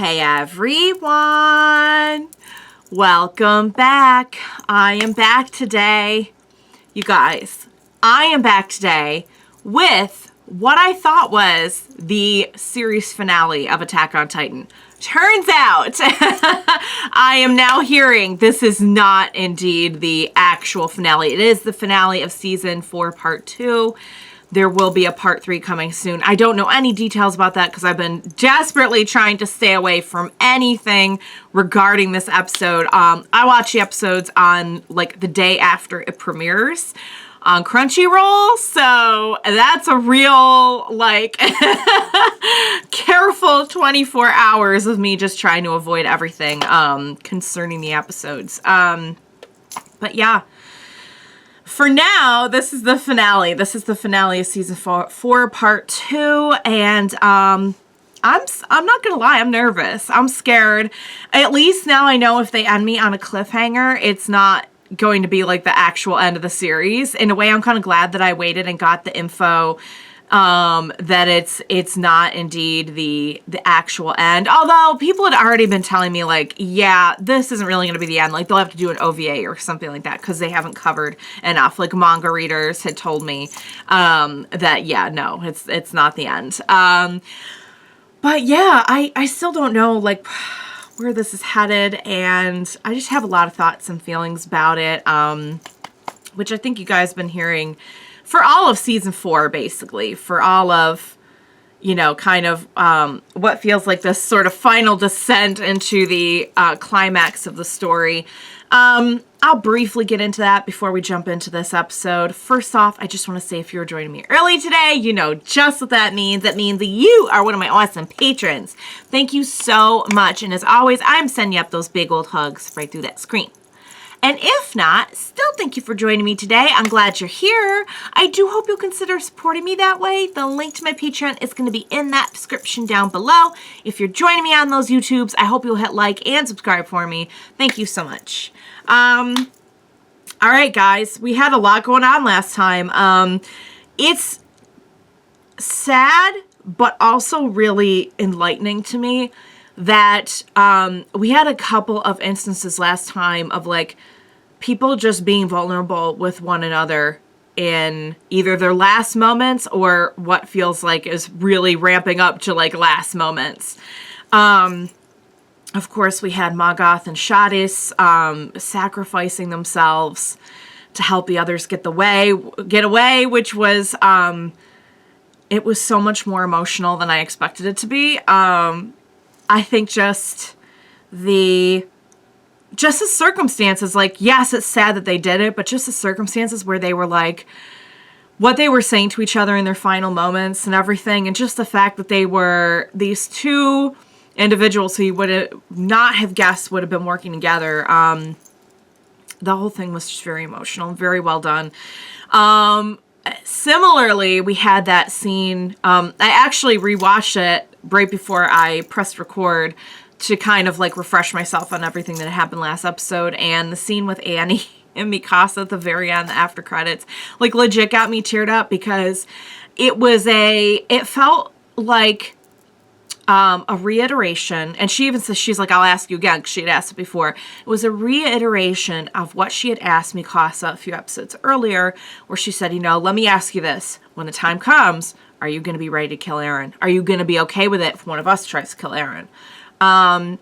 Hey everyone, welcome back. I am back today, you guys. I am back today with what I thought was the series finale of Attack on Titan. Turns out, I am now hearing this is not indeed the actual finale. It is the finale of season 4, part 2. There will be a part 3 coming soon. I don't know any details about that because I've been desperately trying to stay away from anything regarding this episode. I watch the episodes on like the day after it premieres on Crunchyroll, so that's a real like careful 24 hours of me just trying to avoid everything concerning the episodes. But yeah. For now, this is the finale. This is the finale of season 4 part 2, and I'm not gonna lie, I'm nervous. I'm scared. At least now I know if they end me on a cliffhanger, it's not going to be like the actual end of the series. In a way, I'm kind of glad that I waited and got the info that it's not indeed the actual end. Although people had already been telling me like, yeah, this isn't really going to be the end. Like they'll have to do an OVA or something like that because they haven't covered enough. Like manga readers had told me that yeah, no, it's not the end. But yeah, I still don't know like where this is headed, and I just have a lot of thoughts and feelings about it, which I think you guys have been hearing for all of season 4, basically, for all of, you know, kind of what feels like this sort of final descent into the climax of the story. I'll briefly get into that before we jump into this episode. First off, I just want to say if you're joining me early today, you know just what that means. That means that you are one of my awesome patrons. Thank you so much. And as always, I'm sending you up those big old hugs right through that screen. And if not, still thank you for joining me today. I'm glad you're here. I do hope you'll consider supporting me that way. The link to my Patreon is going to be in that description down below. If you're joining me on those YouTubes, I hope you'll hit like and subscribe for me. Thank you so much. All right, guys, we had a lot going on last time. It's sad, but also really enlightening to me that we had a couple of instances last time of like people just being vulnerable with one another in either their last moments or what feels like is really ramping up to like last moments. Of course, we had Magath and Shadis sacrificing themselves to help the others get away, which was it was so much more emotional than I expected it to be. I think just the circumstances, like, yes, it's sad that they did it, but just the circumstances where they were like, what they were saying to each other in their final moments and everything, and just the fact that they were these two individuals who you would not have guessed would have been working together. The whole thing was just very emotional, very well done. Similarly, we had that scene, I actually rewatched it right before I pressed record to kind of like refresh myself on everything that happened last episode, and the scene with Annie and Mikasa at the very end, the after credits, like legit got me teared up because it felt like a reiteration, and she even says, she's like, I'll ask you again, because she had asked it before. It was a reiteration of what she had asked Mikasa a few episodes earlier, where she said, you know, let me ask you this. When the time comes, are you going to be ready to kill Eren? Are you going to be okay with it if one of us tries to kill Eren? And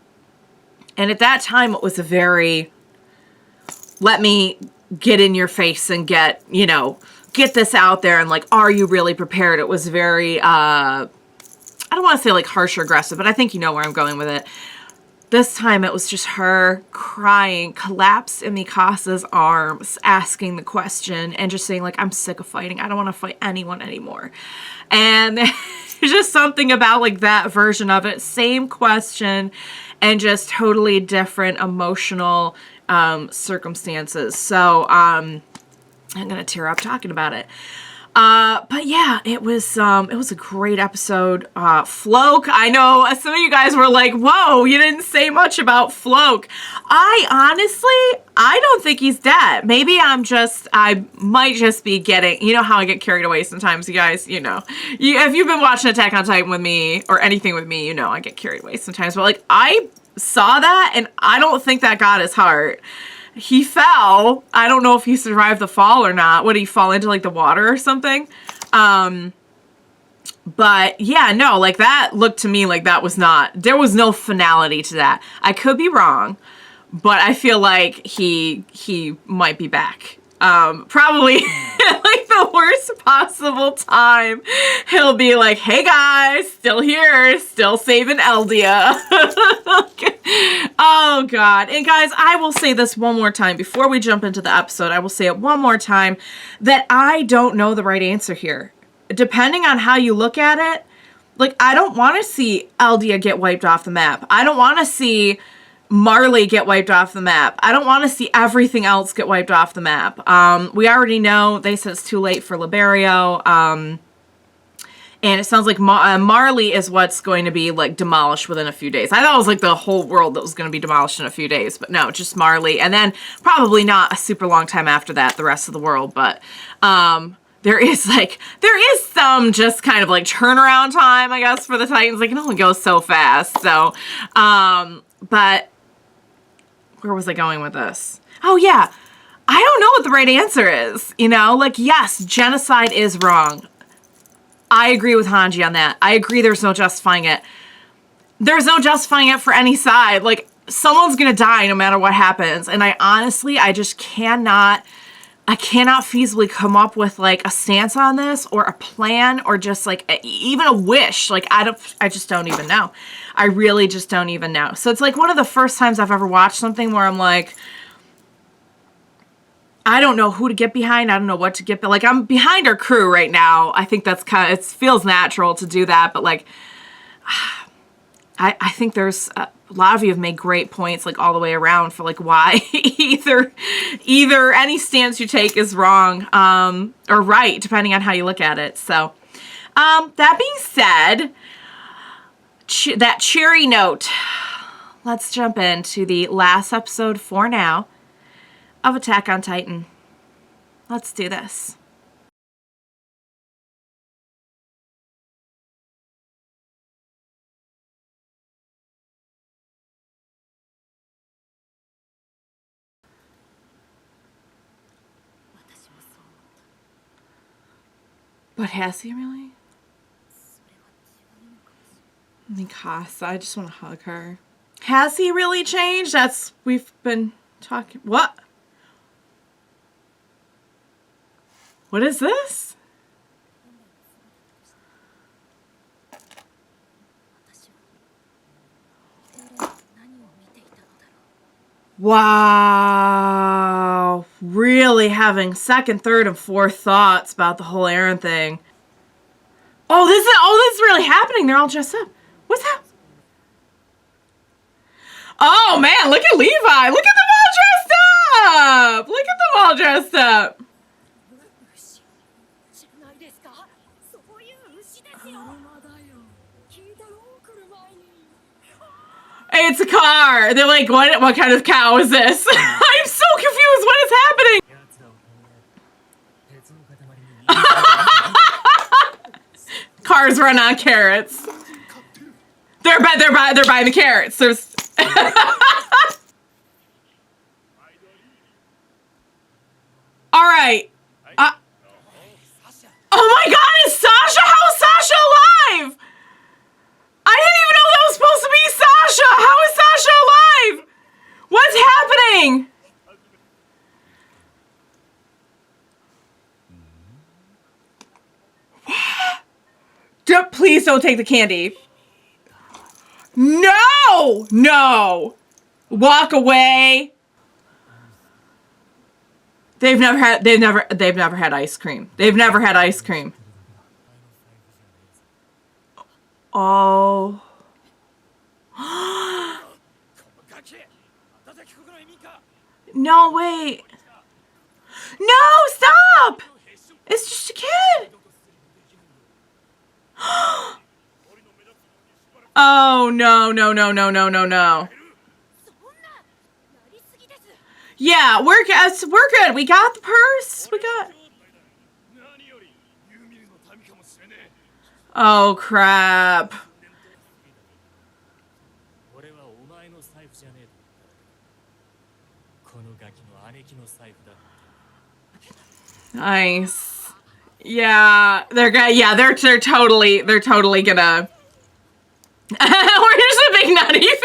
at that time, it was a very, let me get in your face and get this out there, and like, are you really prepared? It was very, I don't want to say like harsh or aggressive, but I think you know where I'm going with it. This time it was just her crying, collapsed in Mikasa's arms, asking the question and just saying like, I'm sick of fighting. I don't want to fight anyone anymore. And just something about like that version of it. Same question and just totally different emotional circumstances. So I'm going to tear up talking about it. But yeah, it was a great episode. Floke, I know some of you guys were like, whoa, you didn't say much about Floke. I don't think he's dead. Maybe I might just be getting, you know how I get carried away sometimes, you guys, you know. If you've been watching Attack on Titan with me, or anything with me, you know I get carried away sometimes. But like, I saw that, and I don't think that got his heart. He fell. I don't know if he survived the fall or not. Would he fall into like the water or something? But yeah, no, like that looked to me like there was no finality to that. I could be wrong, but I feel like he might be back. Probably like the worst possible time. He'll be like, hey guys, still here, still saving Eldia. Oh God. And guys, I will say this one more time before we jump into the episode. I will say it one more time that I don't know the right answer here. Depending on how you look at it, like, I don't want to see Eldia get wiped off the map. I don't want to see Marley get wiped off the map. I don't want to see everything else get wiped off the map. We already know they said it's too late for Liberio. And it sounds like Marley is what's going to be like demolished within a few days. I thought it was like the whole world that was going to be demolished in a few days, but no, just Marley. And then probably not a super long time after that, the rest of the world. But there is some just kind of like turnaround time, I guess, for the Titans. Like, it only goes so fast. So, but where was I going with this? Oh yeah, I don't know what the right answer is. You know, like, yes, genocide is wrong. I agree with Hanji on that. I agree there's no justifying it. There's no justifying it for any side. Like, someone's gonna die no matter what happens. And I just cannot feasibly come up with like a stance on this or a plan or just like even a wish. Like, I just don't even know. I really just don't even know. So it's like one of the first times I've ever watched something where I'm like, I don't know who to get behind. I don't know what to get. But like, I'm behind our crew right now. I think that's it feels natural to do that. But like, I think there's a lot of you have made great points like all the way around for like why either any stance you take is wrong or right, depending on how you look at it. So that being said, that cheery note, let's jump into the last episode for now of Attack on Titan. Let's do this. But has he really? Mikasa, I just want to hug her. Has he really changed? We've been talking. What? What is this? Wow. Really having second, third, and fourth thoughts about the whole Eren thing. Oh, this is really happening. They're all dressed up. What's that? Oh man, look at Levi. Look at them all dressed up. Look at them all dressed up. It's a car. They're like, what kind of cow is this? I'm so confused. What is happening? Cars run on carrots. They're buying the carrots. There's all right. Oh my God, is Sasha? How is Sasha alive? I didn't even know that was supposed to be Sasha. How is Sasha alive? What's happening? Please don't take the candy. No! No! Walk away. They've never had ice cream. They've never had ice cream. Oh. No, wait. No, stop! It's just a kid. Oh, no, no, no, no, no, no, no. Yeah, we're good. We got the purse. We got... Oh, crap. Nice. Yeah, they're totally gonna... We're just a big nutty family!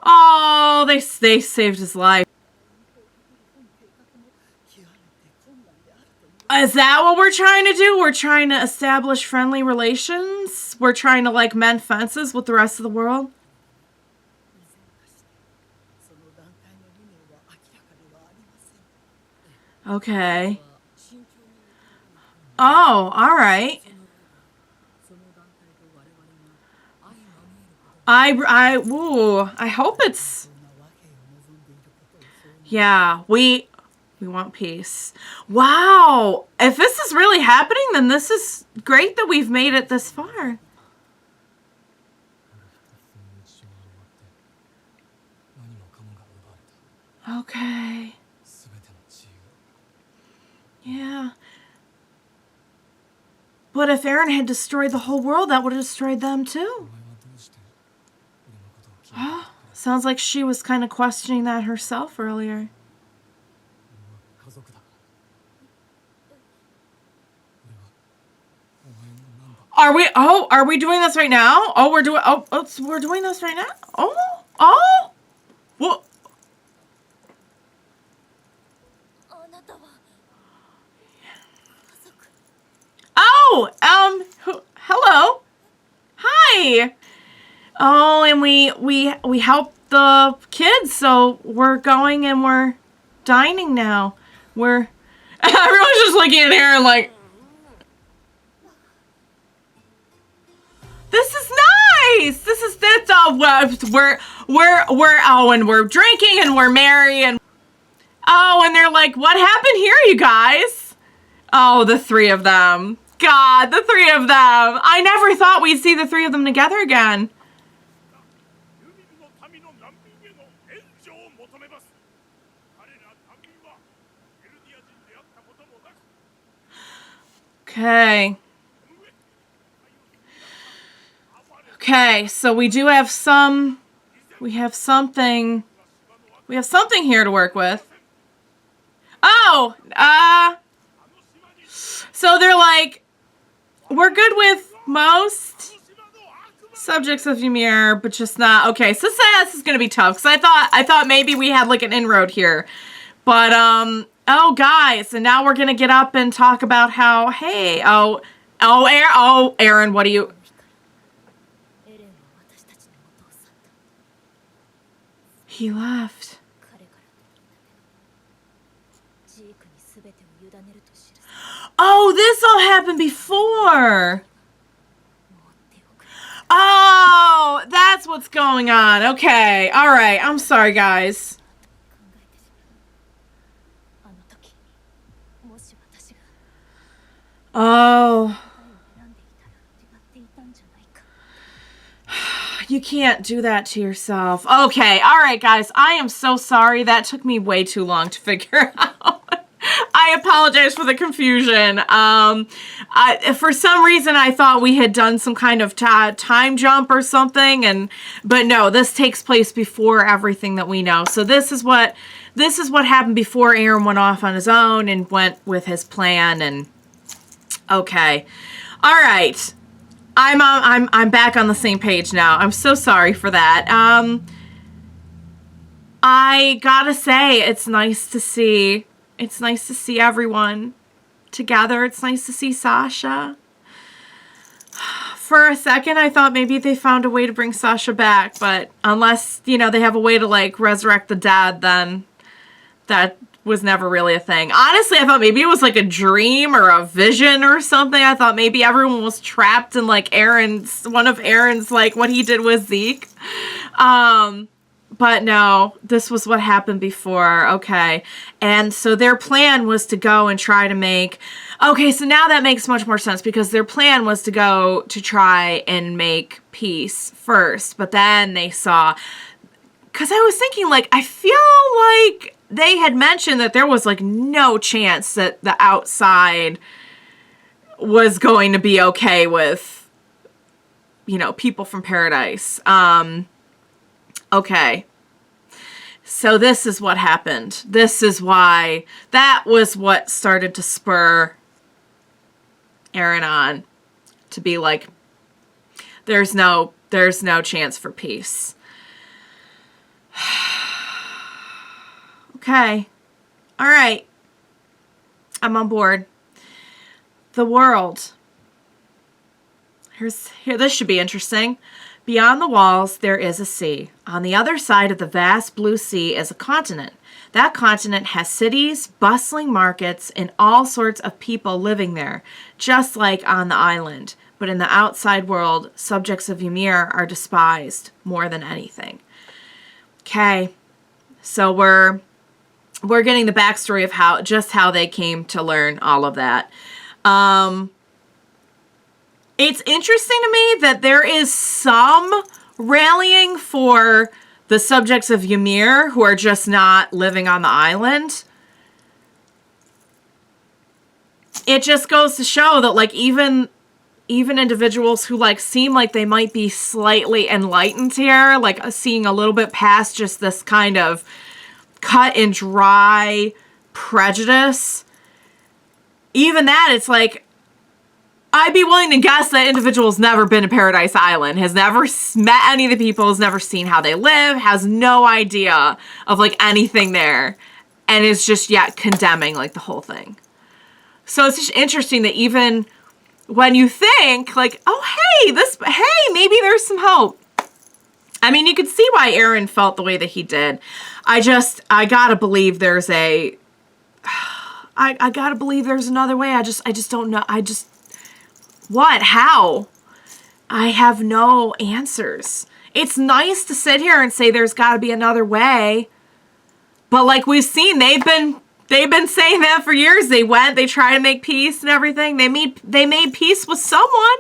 Oh, they saved his life. Is that what we're trying to do? We're trying to establish friendly relations? We're trying to, like, mend fences with the rest of the world? Okay. Oh, alright. I hope it's... Yeah, we want peace. Wow! If this is really happening, then this is great that we've made it this far. Okay. Yeah. But if Eren had destroyed the whole world, that would have destroyed them too. Sounds like she was kind of questioning that herself earlier. Are we doing this right now? Oh, we're doing this right now? Oh, what? Oh, hello. Hi. Oh, and we helped the kids, so we're going and we're dining now. Everyone's just looking at Eren like, this is nice. And we're drinking and we're merry and and they're like, what happened here, you guys? Oh, the three of them. God, the three of them. I never thought we'd see the three of them together again. Okay. Okay, so we do have something here to work with. Oh, so they're like, we're good with most subjects of Ymir, but just not. Okay, so this is gonna be tough because I thought maybe we had like an inroad here, but oh guys, and now we're gonna get up and talk about how Eren, what do you? He left. Oh, this all happened before. Oh, that's what's going on. Okay, all right. I'm sorry, guys. Oh. You can't do that to yourself. Okay, all right, guys. I am so sorry. That took me way too long to figure out. I apologize for the confusion. For some reason, I thought we had done some kind of time jump or something, but no, this takes place before everything that we know. So this is what happened before Eren went off on his own and went with his plan. And okay, all right. I'm back on the same page now. I'm so sorry for that. I gotta say, it's nice to see everyone together. It's nice to see Sasha. For a second, I thought maybe they found a way to bring Sasha back, but unless, they have a way to, like, resurrect the dad, then that was never really a thing. Honestly, I thought maybe it was like a dream or a vision or something. I thought maybe everyone was trapped in like one of Eren's, like what he did with Zeke. But no, this was what happened before. Okay. And so their plan was to go and try to make... Okay, so now that makes much more sense, because their plan was to go to try and make peace first. But then they saw... Because I was thinking, like, I feel like they had mentioned that there was, like, no chance that the outside was going to be okay with, you know, people from paradise. Okay. So this is what happened. This is why. That was what started to spur Eren on to be like, there's no chance for peace. Okay. All right. I'm on board. The world. Here, this should be interesting. Beyond the walls, there is a sea. On the other side of the vast blue sea is a continent. That continent has cities, bustling markets, and all sorts of people living there, just like on the island. But in the outside world, subjects of Ymir are despised more than anything. Okay, so we're getting the backstory of how they came to learn all of that. It's interesting to me that there is some rallying for the subjects of Ymir who are just not living on the island. It just goes to show that, like, even individuals who, like, seem like they might be slightly enlightened here, like seeing a little bit past just this kind of cut and dry prejudice, even that, it's like, I'd be willing to guess that individual's never been to Paradise Island, has never met any of the people, has never seen how they live, has no idea of, like, anything there, and is just yet condemning, like, the whole thing. So it's just interesting that even when you think, like, oh, hey, maybe there's some hope. I mean, you could see why Eren felt the way that he did. I gotta believe there's I gotta believe there's another way. I just don't know. What? How? I have no answers. It's nice to sit here and say there's got to be another way. But like we've seen, they've been saying that for years. They tried to make peace and everything. They made peace with someone.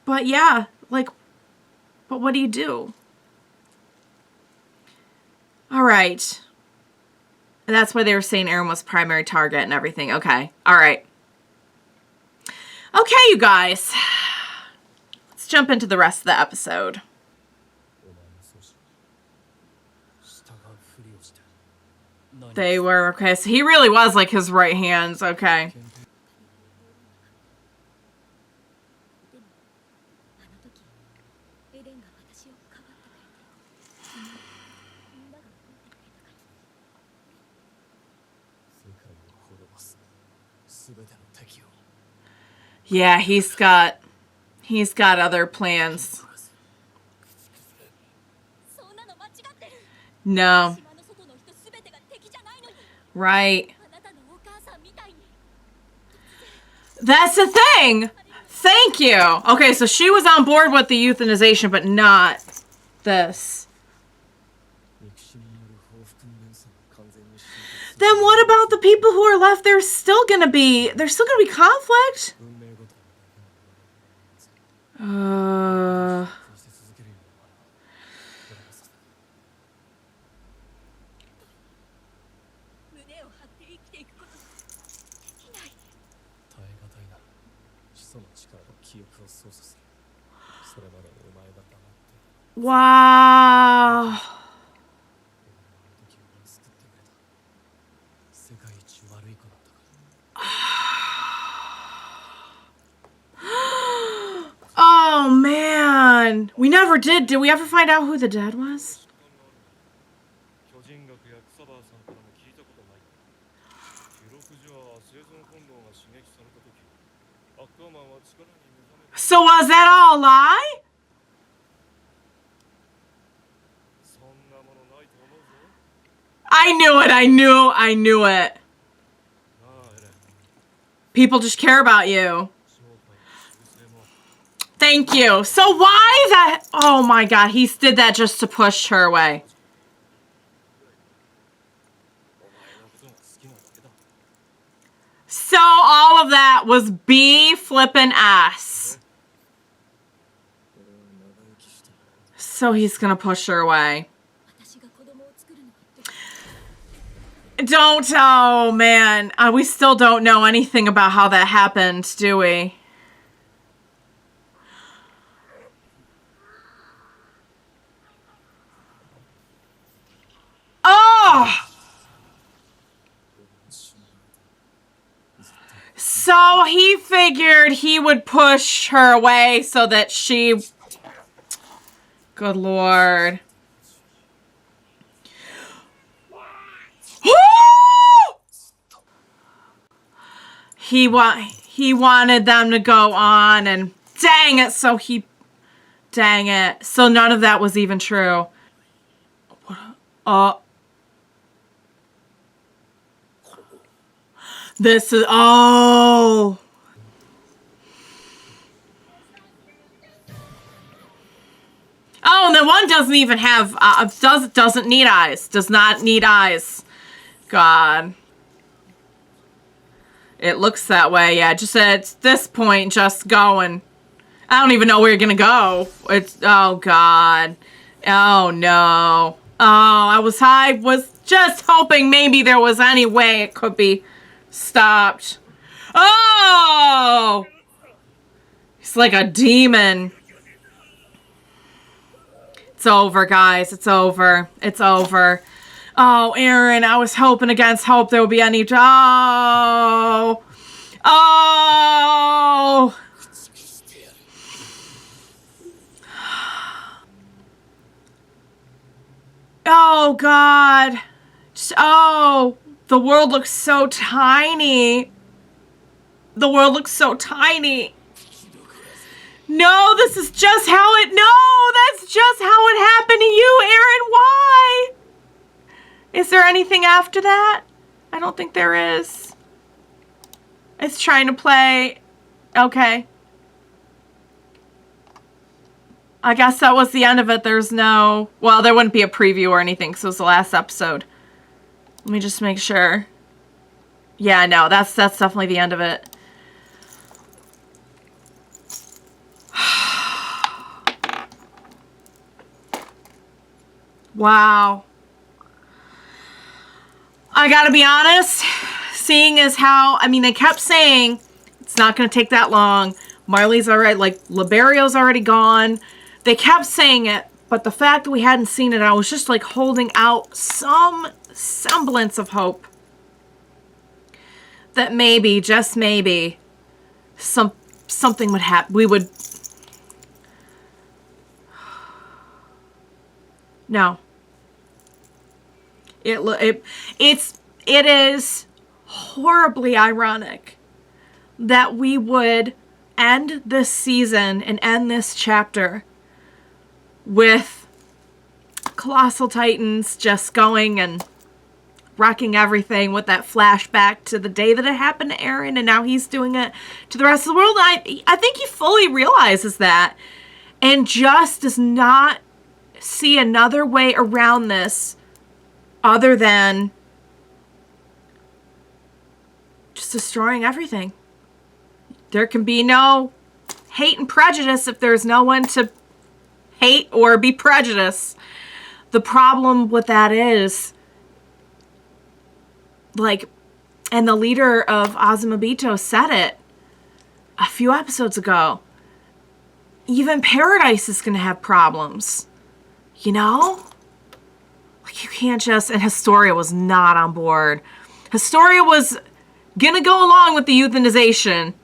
But yeah, like, but what do you do? All right. And that's why they were saying Eren was primary target and everything. Okay. All right. Okay, you guys. Let's jump into the rest of the episode. They were, okay, so he really was like his right hand. Okay. Yeah, he's got other plans. No. Right. That's the thing. Thank you. Okay, so she was on board with the euthanization, but not this. Then what about the people who are left? There's still gonna be conflict. Wow. Oh man, we never did. Did we ever find out who the dad was? So was that all a lie? I knew it. I knew it. People just care about you. Thank you. So why that? Oh my God, he did that just to push her away. So all of that was B flippin' S. So he's gonna push her away. Don't, oh man. We still don't know anything about how that happened, do we? Oh! So he figured he would push her away so that she... Good Lord. He wanted them to go on, and dang it, dang it. So none of that was even true. This is, oh. Oh, and the one doesn't even have, doesn't need eyes. Does not need eyes. God. It looks that way, yeah. Just at this point, just going. I don't even know where you're gonna go. It's, oh God. Oh no. Oh, I was just hoping maybe there was any way it could be stopped. Oh! He's like a demon. It's over, guys. It's over. It's over. Oh, Eren, I was hoping against hope there would be any... Oh! Oh! Oh, God. Oh, the world looks so tiny. The world looks so tiny. No, this is just how it... No, that's just how it happened to you, Eren. Why? Is there anything after that? I don't think there is. It's trying to play... Okay. I guess that was the end of it. There's no... Well, there wouldn't be a preview or anything because it was the last episode. Let me just make sure. Yeah, no, that's definitely the end of it. Wow. I gotta be honest, seeing as how... I mean, they kept saying it's not gonna take that long. Marley's already... Like, Liberio's already gone. They kept saying it, but the fact that we hadn't seen it, I was just like holding out some semblance of hope that maybe, just maybe, something would happen. We would... No. It is horribly ironic that we would end this season and end this chapter with Colossal Titans just going and wrecking everything with that flashback to the day that it happened to Eren, and now he's doing it to the rest of the world. I think he fully realizes that and just does not see another way around this other than just destroying everything. There can be no hate and prejudice if there's no one to hate or be prejudiced. The problem with that is, like, and the leader of Azumabito said it a few episodes ago, even Paradise is going to have problems. You know? Like, you can't just... And Historia was not on board. Historia was going to go along with the euthanization.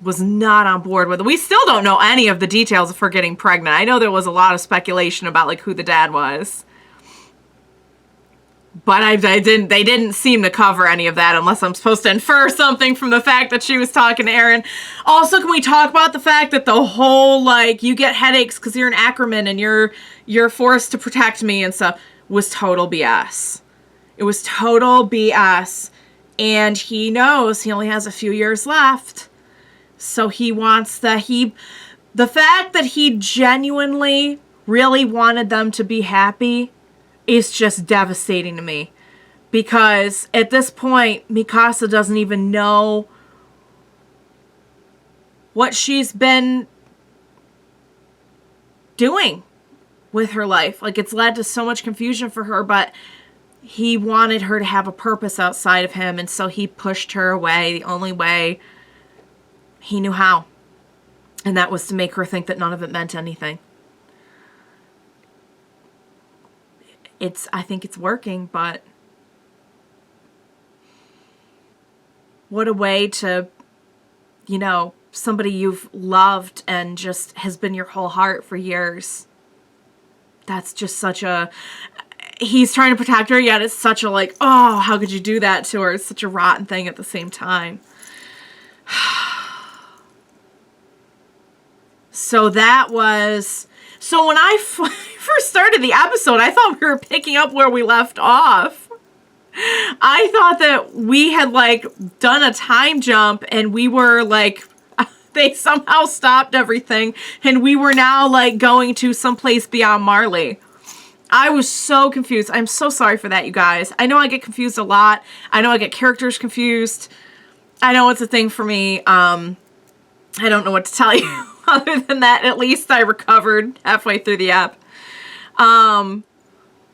Was not on board with it. We still don't know any of the details of her getting pregnant. I know there was a lot of speculation about, like, who the dad was. But they didn't seem to cover any of that unless I'm supposed to infer something from the fact that she was talking to Eren. Also, can we talk about the fact that the whole, like, you get headaches because you're an Ackermann and you're forced to protect me and stuff was total BS. It was total BS. And he knows he only has a few years left. So he wants The fact that he genuinely really wanted them to be happy is just devastating to me. Because at this point, Mikasa doesn't even know what she's been doing with her life. Like, it's led to so much confusion for her, but he wanted her to have a purpose outside of him, and so he pushed her away the only way he knew how. And that was to make her think that none of it meant anything. I think it's working, but what a way to, somebody you've loved and just has been your whole heart for years. That's just such a, he's trying to protect her, yet it's such a like, oh, how could you do that to her? It's such a rotten thing at the same time. So that was, so when I first started the episode, I thought we were picking up where we left off. I thought that we had like done a time jump and we were like, they somehow stopped everything and we were now like going to someplace beyond Marley. I was so confused. I'm so sorry for that, you guys. I know I get confused a lot. I know I get characters confused. I know it's a thing for me. I don't know what to tell you. Other than that, at least I recovered halfway through the app.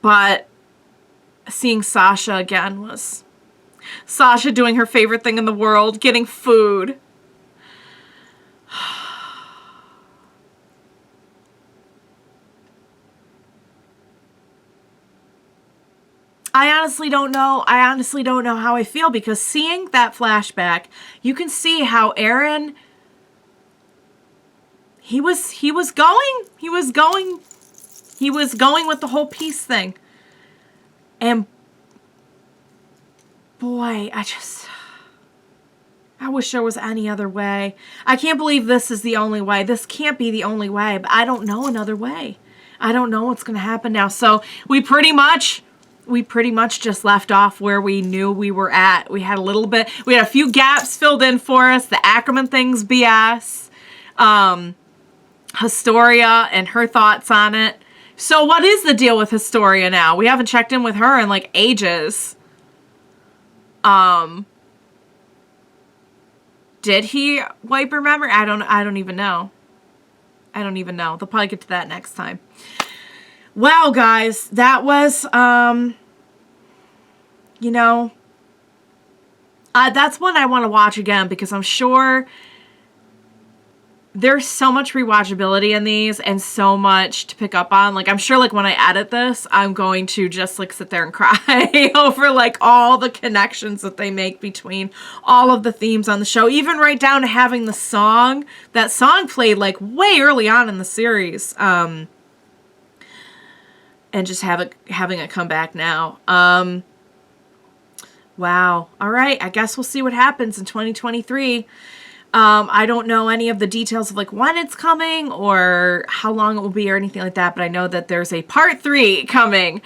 But seeing Sasha again was Sasha doing her favorite thing in the world, getting food. I honestly don't know. I honestly don't know how I feel, because seeing that flashback, you can see how Eren, he was going with the whole peace thing. And boy, I wish there was any other way. I can't believe this is the only way. This can't be the only way, but I don't know another way. I don't know what's going to happen now. So we pretty much just left off where we knew we were at. We had a few gaps filled in for us. The Ackermann thing's BS. Historia and her thoughts on it. So what is the deal with Historia now? We haven't checked in with her in like ages. Did he wipe her memory? I don't even know. They'll probably get to that next time. Wow, guys, that was, that's one I want to watch again, because I'm sure there's so much rewatchability in these and so much to pick up on. Like, I'm sure, like, when I edit this, I'm going to just, like, sit there and cry over, like, all the connections that they make between all of the themes on the show. Even right down to having the song. That song played, like, way early on in the series. And just having it come back now. Wow. All right. I guess we'll see what happens in 2023. I don't know any of the details of like when it's coming or how long it will be or anything like that, but I know that there's a part 3 coming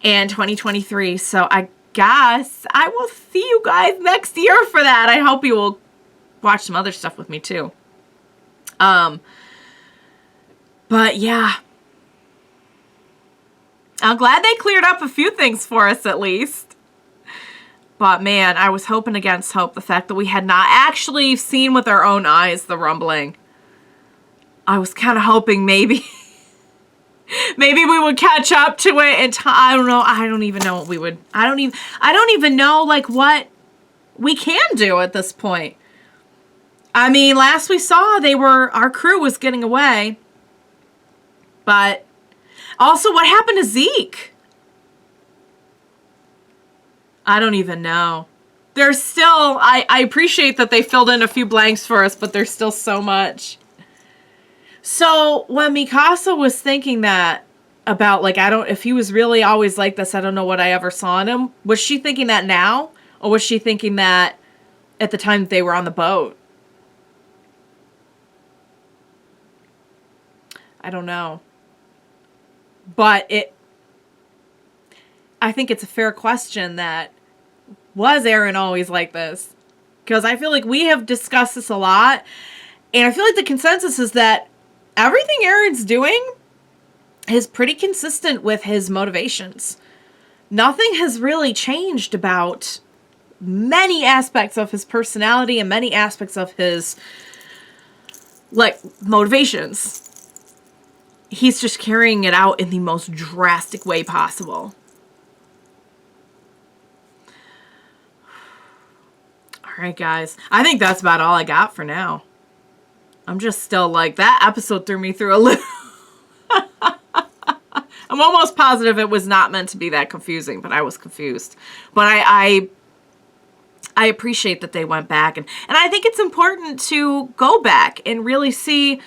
in 2023. So I guess I will see you guys next year for that. I hope you will watch some other stuff with me too. But yeah. I'm glad they cleared up a few things for us at least. But man, I was hoping against hope the fact that we had not actually seen with our own eyes the rumbling. I was kind of hoping maybe we would catch up to it in time. I don't know. I don't even know what we would. I don't even know like what we can do at this point. I mean, last we saw our crew was getting away. But also, what happened to Zeke? I don't even know. There's still, I appreciate that they filled in a few blanks for us, but there's still so much. So when Mikasa was thinking that about, like, if he was really always like this, I don't know what I ever saw in him. Was she thinking that now? Or was she thinking that at the time that they were on the boat? I don't know. But I think it's a fair question that, was Eren always like this? Because I feel like we have discussed this a lot. And I feel like the consensus is that everything Eren's doing is pretty consistent with his motivations. Nothing has really changed about many aspects of his personality and many aspects of his, like, motivations. He's just carrying it out in the most drastic way possible. Alright, guys. I think that's about all I got for now. I'm just still like, that episode threw me through a little... I'm almost positive it was not meant to be that confusing, but I was confused. But I appreciate that they went back. And I think it's important to go back and really see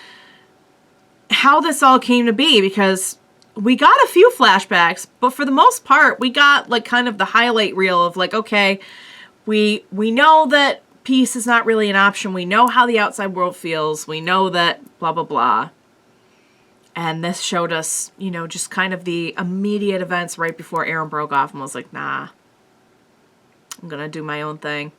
how this all came to be, because we got a few flashbacks, but for the most part, we got like kind of the highlight reel of like, okay, we know that peace is not really an option. We know how the outside world feels. We know that blah, blah, blah. And this showed us, you know, just kind of the immediate events right before Eren broke off and was like, nah, I'm going to do my own thing.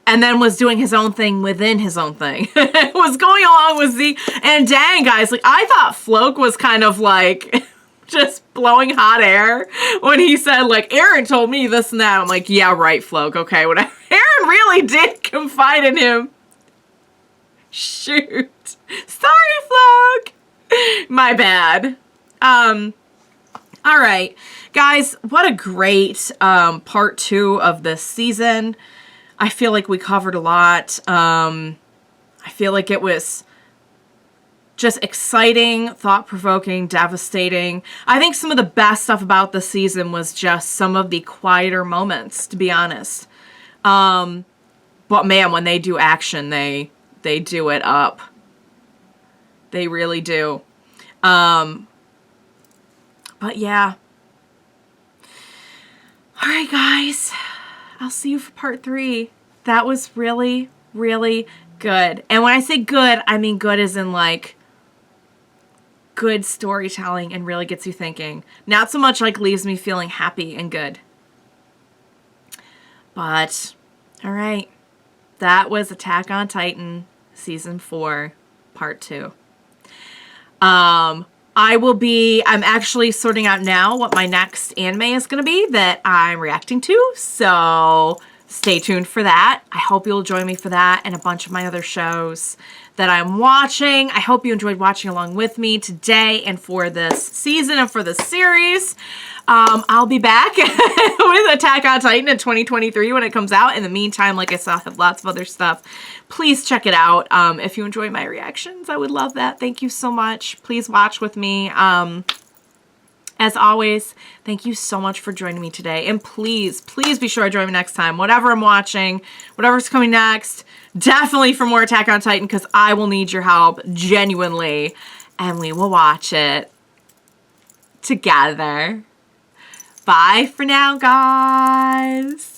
And then was doing his own thing within his own thing. Was going along with Z. And dang, guys, like, I thought Floke was kind of like just blowing hot air when he said, like, Eren told me this and that. I'm like, yeah, right, Floke. Okay, whatever. Eren really did confide in him. Shoot. Sorry, Floke. My bad. All right, guys, what a great part 2 of this season. I feel like we covered a lot. I feel like it was just exciting, thought-provoking, devastating. I think some of the best stuff about this season was just some of the quieter moments, to be honest. But man, when they do action, they do it up. They really do. But yeah. All right, guys. I'll see you for part 3. That was really, really good. And when I say good, I mean good as in like good storytelling and really gets you thinking. Not so much like leaves me feeling happy and good. But, all right. That was Attack on Titan Season 4, Part 2. I'm actually sorting out now what my next anime is going to be that I'm reacting to, so stay tuned for that. I hope you'll join me for that and a bunch of my other shows that I'm watching. I hope you enjoyed watching along with me today and for this season and for this series. I'll be back with Attack on Titan in 2023 when it comes out. In the meantime, like I said, I have lots of other stuff. Please check it out. If you enjoy my reactions, I would love that. Thank you so much. Please watch with me. As always, thank you so much for joining me today. And please, please be sure to join me next time. Whatever I'm watching, whatever's coming next, definitely for more Attack on Titan, because I will need your help, genuinely. And we will watch it together. Bye for now, guys.